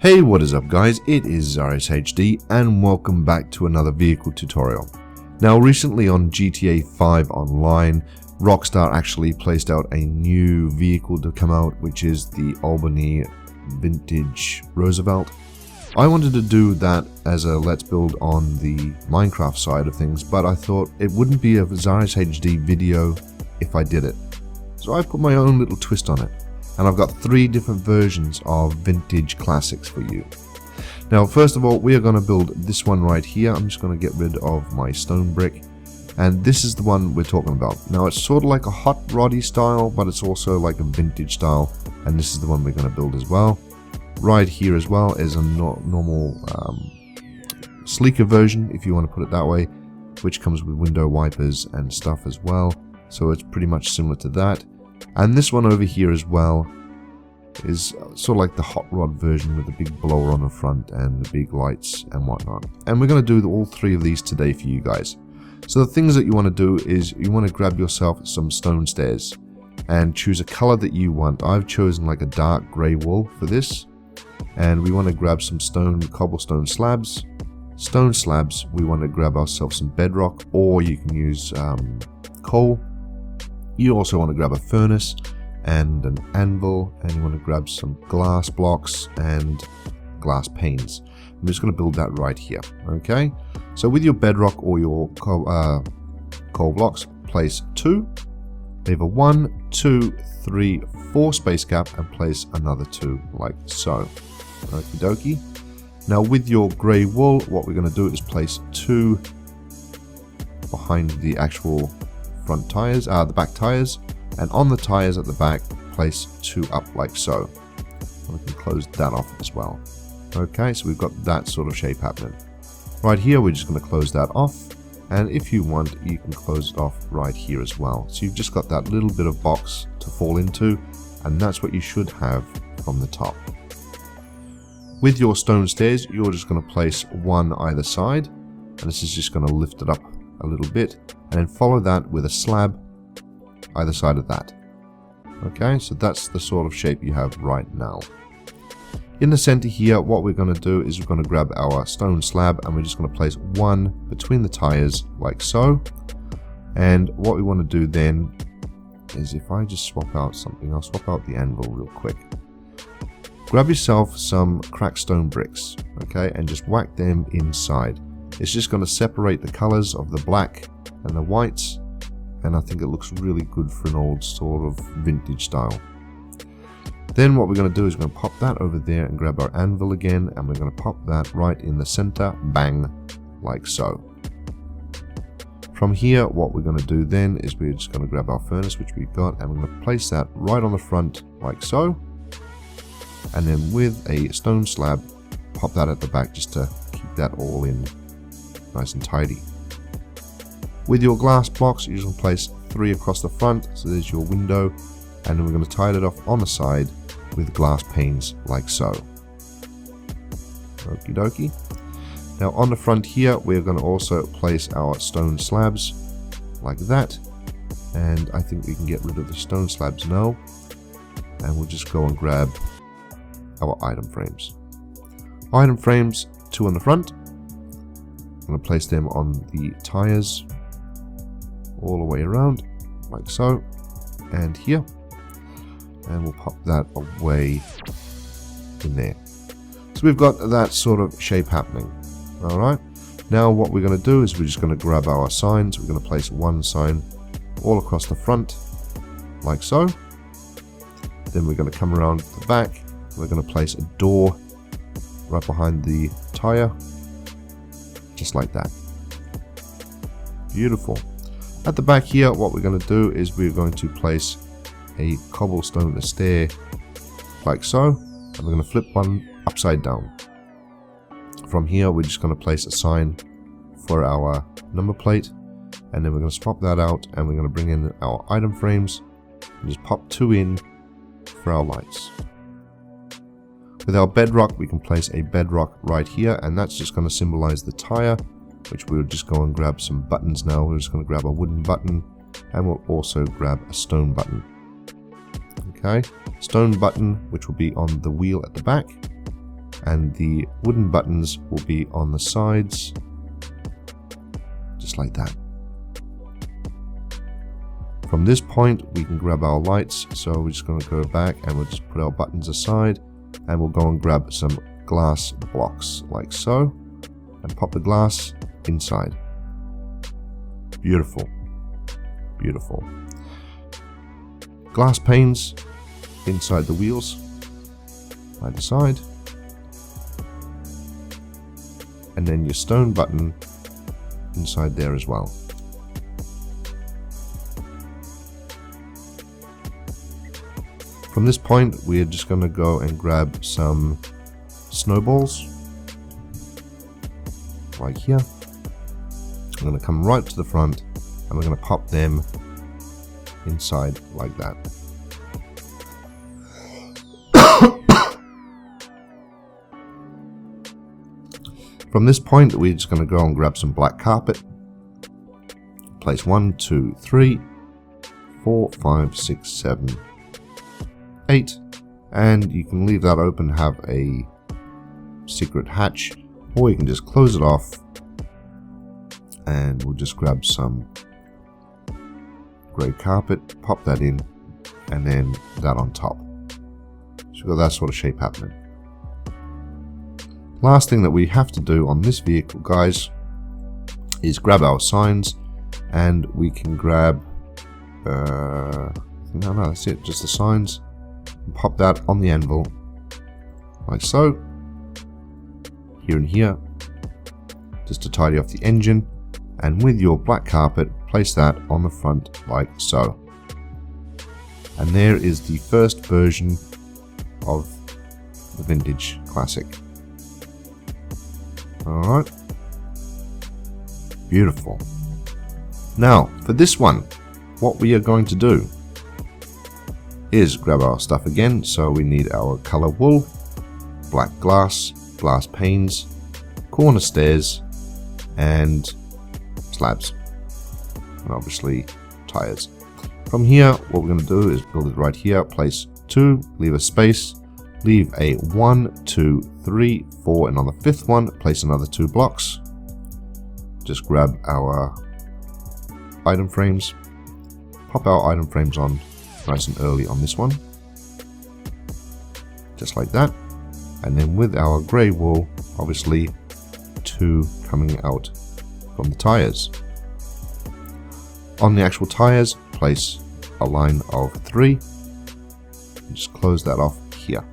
Hey, what is up guys, it is ZariusHD and welcome back to another vehicle tutorial. Now recently on GTA 5 Online, Rockstar actually placed out a new vehicle to come out, which is the Albany Vintage Roosevelt. I wanted to do that as a let's build on the Minecraft side of things, but I thought it wouldn't be a ZariusHD video if I did it. So I put my own little twist on it. And I've got 3 different versions of vintage classics for you. Now first of all, we are going to build this one right here. I'm just going to get rid of my stone brick, and this is the one we're talking about. Now it's sort of like a hot roddy style, but it's also like a vintage style, and this is the one we're going to build as well. Right here as well is a normal sleeker version, if you want to put it that way, which comes with window wipers and stuff as well, so it's pretty much similar to that. And this one over here as well is sort of like the hot rod version with the big blower on the front and the big lights and whatnot. And we're going to do all 3 of these today for you guys. So the things that you want to do is you want to grab yourself some stone stairs and choose a color that you want. I've chosen like a dark grey wool for this. And we want to grab some cobblestone slabs. Stone slabs, we want to grab ourselves some bedrock, or you can use coal. You also want to grab a furnace and an anvil, and you want to grab some glass blocks and glass panes. I'm just going to build that right here. Okay, so with your bedrock or your coal blocks, place 2, leave a 1, 2, 3, 4 space gap, and place another 2 like so. Okie dokie. Now with your grey wool, what we're going to do is place 2 behind the actual front tires, the back tires, and on the tires at the back, place 2 up like so. We can close that off as well. Okay, so we've got that sort of shape happening. Right here, we're just going to close that off, and if you want, you can close it off right here as well. So you've just got that little bit of box to fall into, and that's what you should have from the top. With your stone stairs, you're just going to place 1 either side, and this is just going to lift it up a little bit, and then follow that with a slab either side of that. Okay, so that's the sort of shape you have right now. In the center here, what we're going to do is we're going to grab our stone slab, and we're just going to place 1 between the tires like so. And what we want to do then is, if I just swap out something, I'll swap out the anvil real quick. Grab yourself some cracked stone bricks, okay, and just whack them inside. It's just going to separate the colors of the black and the whites, and I think it looks really good for an old sort of vintage style. Then what we're going to do is we're going to pop that over there and grab our anvil again, and we're going to pop that right in the center, bang, like so. From here, what we're going to do then is we're just going to grab our furnace, which we've got, and we're going to place that right on the front like so, and then with a stone slab, pop that at the back just to keep that all in nice and tidy. With your glass blocks, you're just going to place 3 across the front, so there's your window, and then we're going to tie it off on the side with glass panes like so. Okie dokie. Now on the front here, we're going to also place our stone slabs like that, and I think we can get rid of the stone slabs now, and we'll just go and grab our item frames. Item frames, 2 on the front. I'm going to place them on the tires all the way around like so, and here, and we'll pop that away in there. So we've got that sort of shape happening. Alright, now what we're going to do is we're just going to grab our signs. We're going to place 1 sign all across the front like so. Then we're going to come around the back. We're going to place a door right behind the tire, just like that. Beautiful. At the back here, what we're going to do is we're going to place a cobblestone stair like so, and we're going to flip one upside down. From here, we're just going to place a sign for our number plate, and then we're going to swap that out, and we're going to bring in our item frames and just pop 2 in for our lights. With our bedrock, we can place a bedrock right here, and that's just going to symbolize the tire, which we'll just go and grab some buttons now. We're just going to grab a wooden button, and we'll also grab a stone button. Okay, stone button, which will be on the wheel at the back, and the wooden buttons will be on the sides, just like that. From this point we can grab our lights, so we're just going to go back and we'll just put our buttons aside, and we'll go and grab some glass blocks like so, and pop the glass inside. Beautiful, beautiful. Glass panes inside the wheels, either side, and then your stone button inside there as well. From this point, we're just going to go and grab some snowballs, like here. I'm going to come right to the front, and we're going to pop them inside like that. From this point, we're just going to go and grab some black carpet. Place 1, 2, 3, 4, 5, 6, 7, 8, and you can leave that open, have a secret hatch, or you can just close it off, and we'll just grab some grey carpet, pop that in, and then that on top. So we've got that sort of shape happening. Last thing that we have to do on this vehicle, guys, is grab our signs, and we can grab no, that's it, just the signs, and pop that on the anvil like so, here and here, just to tidy off the engine, and with your black carpet place that on the front like so. And there is the first version of the vintage classic. Alright, beautiful. Now for this one, what we are going to do is grab our stuff again. So we need our color wool, black glass, glass panes, corner stairs, and slabs, and obviously tires. From here, what we're going to do is build it right here. Place 2, leave a space, leave a 1, 2, 3, 4, and on the 5th one, place another 2 blocks. Just grab our item frames, pop our item frames on nice and early on this one, just like that, and then with our grey wool, obviously 2 coming out from the tires. On the actual tires, place a line of 3, and just close that off here.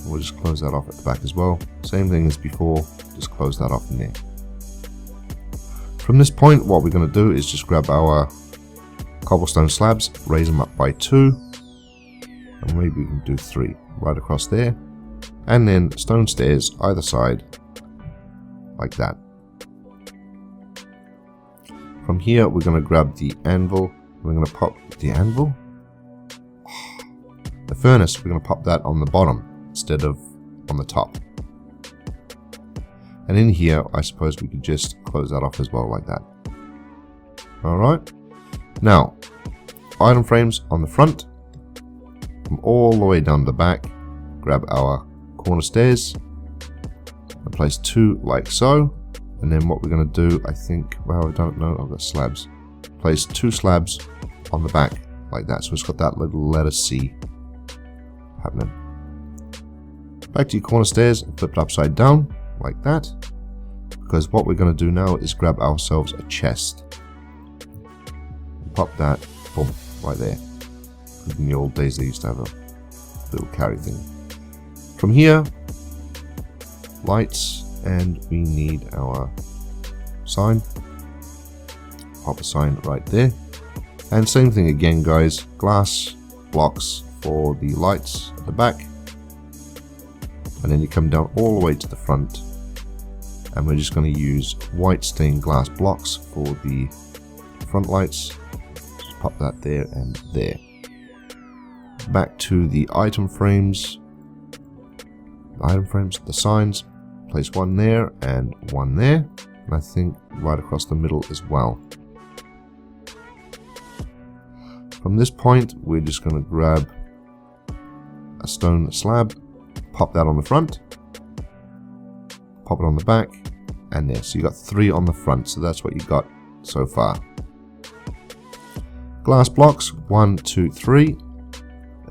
We'll just close that off at the back as well, same thing as before, just close that off in there. From this point, what we're going to do is just grab our cobblestone slabs, raise them up by 2, and maybe we can do 3 right across there, and then stone stairs either side like that. From here, we're going to grab the anvil. We're going to pop the anvil, the furnace, we're going to pop that on the bottom instead of on the top. And in here, I suppose we could just close that off as well like that. Alright. Now, item frames on the front, from all the way down the back, grab our corner stairs, and place 2 like so. And then what we're going to do, I think, well, I don't know, I've got slabs. Place 2 slabs on the back like that. So it's got that little letter C happening. Back to your corner stairs, flipped upside down like that. Because what we're going to do now is grab ourselves a chest. Pop that, boom, right there. In the old days, they used to have a little carry thing. From here, lights, and we need our sign. Pop a sign right there. And same thing again, guys. Glass blocks for the lights at the back. And then you come down all the way to the front. And we're just going to use white stained glass blocks for the front lights. Just pop that there and there. Back to the item frames. The signs. Place 1 there and 1 there. And I think right across the middle as well. From this point, we're just going to grab a stone slab, pop that on the front, pop it on the back, and there. So you got 3 on the front, so that's what you got so far. Glass blocks, 1, 2, 3.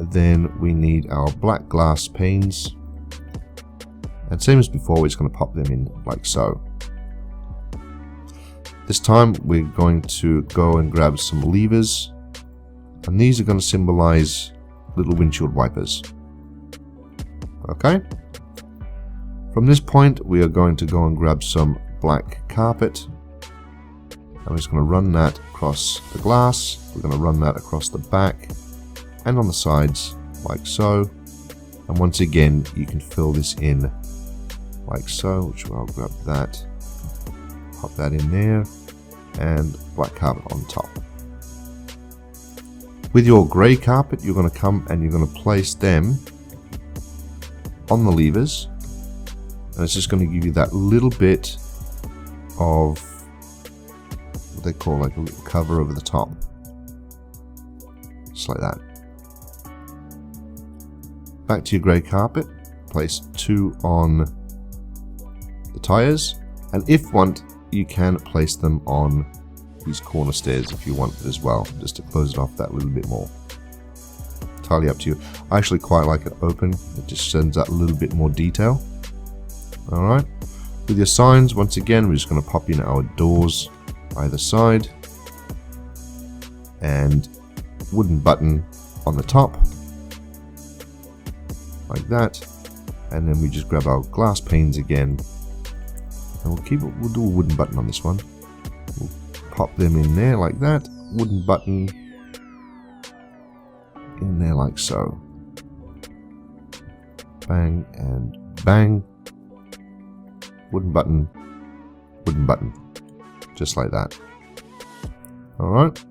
Then we need our black glass panes. And same as before, we're just going to pop them in like so. This time we're going to go and grab some levers. And these are going to symbolize little windshield wipers. Okay. From this point, we are going to go and grab some black carpet. I'm just going to run that across the glass. We're going to run that across the back and on the sides like so. And once again, you can fill this in like so, which I'll grab that, pop that in there, and black carpet on top. With your grey carpet, you're going to come and you're going to place them on the levers, and it's just going to give you that little bit of what they call like a little cover over the top, just like that. Back to your grey carpet, place 2 on the tires, and if want, you can place them on these corner stairs if you want as well, just to close it off that little bit more. Entirely up to you. I actually quite like it open, it just sends out a little bit more detail. Alright, with your signs, once again, we're just going to pop in our doors either side, and wooden button on the top, like that, and then we just grab our glass panes again, and we'll do a wooden button on this one. We'll pop them in there like that, wooden button in there like so. Bang and bang. Wooden button, just like that. Alright,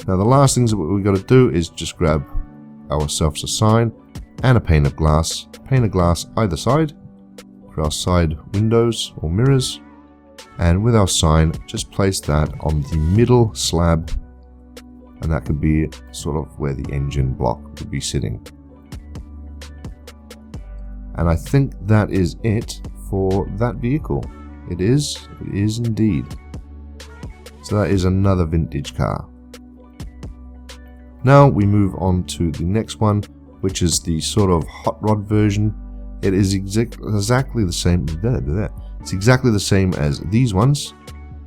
now the last things that we've got to do is just grab ourselves a sign and a pane of glass either side for our side windows or mirrors, and with our sign just place that on the middle slab, and that could be sort of where the engine block would be sitting. And I think that is it for that vehicle. It is indeed. So that is another vintage car. Now we move on to the next one, which is the sort of hot rod version. It is exactly the same. It's exactly the same as these ones,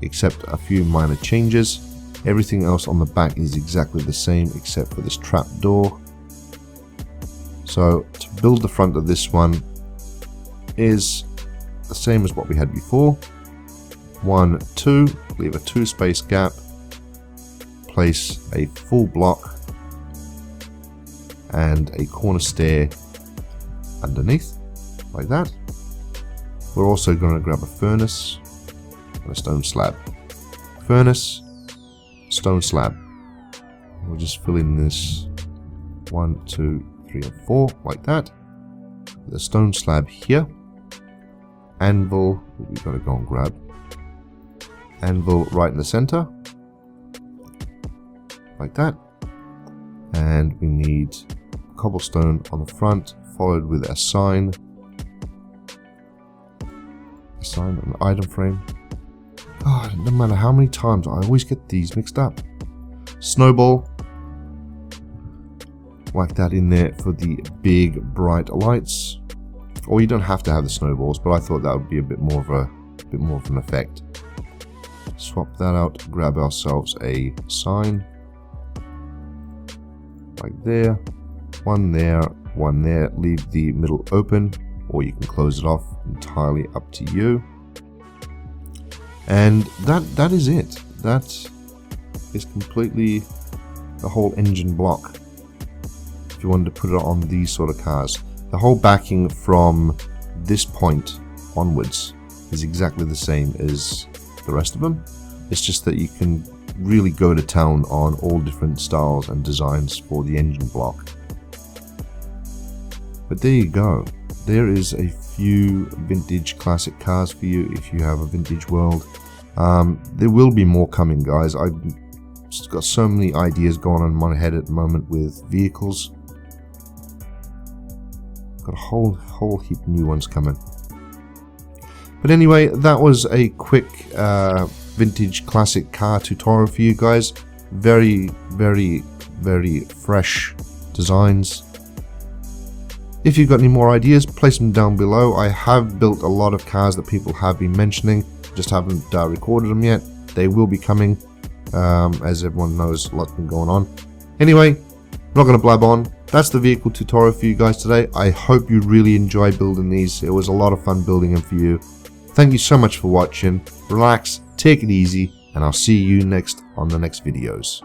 except a few minor changes. Everything else on the back is exactly the same except for this trap door. So to build the front of this one is the same as what we had before. 1, 2, leave a 2 space gap, place a full block and a corner stair underneath, like that. We're also going to grab a furnace and a stone slab. Furnace, stone slab. We'll just fill in this 1, 2, 3, and 4 like that. The stone slab here. Anvil, we've got to go and grab. Anvil right in the center, like that. And we need cobblestone on the front, followed with a sign. A sign on the item frame. God, no matter how many times, I always get these mixed up. Snowball. Like that in there for the big bright lights. Or you don't have to have the snowballs, but I thought that would be a bit more of an effect. Swap that out, grab ourselves a sign. Like there, one there, leave the middle open, or you can close it off, entirely up to you. And that is it. That is completely the whole engine block. If you wanted to put it on these sort of cars. The whole backing from this point onwards is exactly the same as the rest of them. It's just that you can really go to town on all different styles and designs for the engine block. But there you go. There is a few vintage classic cars for you if you have a vintage world. There will be more coming, guys. I've just got so many ideas going on in my head at the moment with vehicles. Got a whole heap of new ones coming. But anyway, that was a quick vintage classic car tutorial for you guys. Very fresh designs. If you've got any more ideas, place them down below. I have built a lot of cars that people have been mentioning, just haven't recorded them yet. They will be coming, as everyone knows, a lot's been going on. Anyway, I'm not going to blab on. That's the vehicle tutorial for you guys today. I hope you really enjoy building these. It was a lot of fun building them for you. Thank you so much for watching. Relax, take it easy, and I'll see you next on the next videos.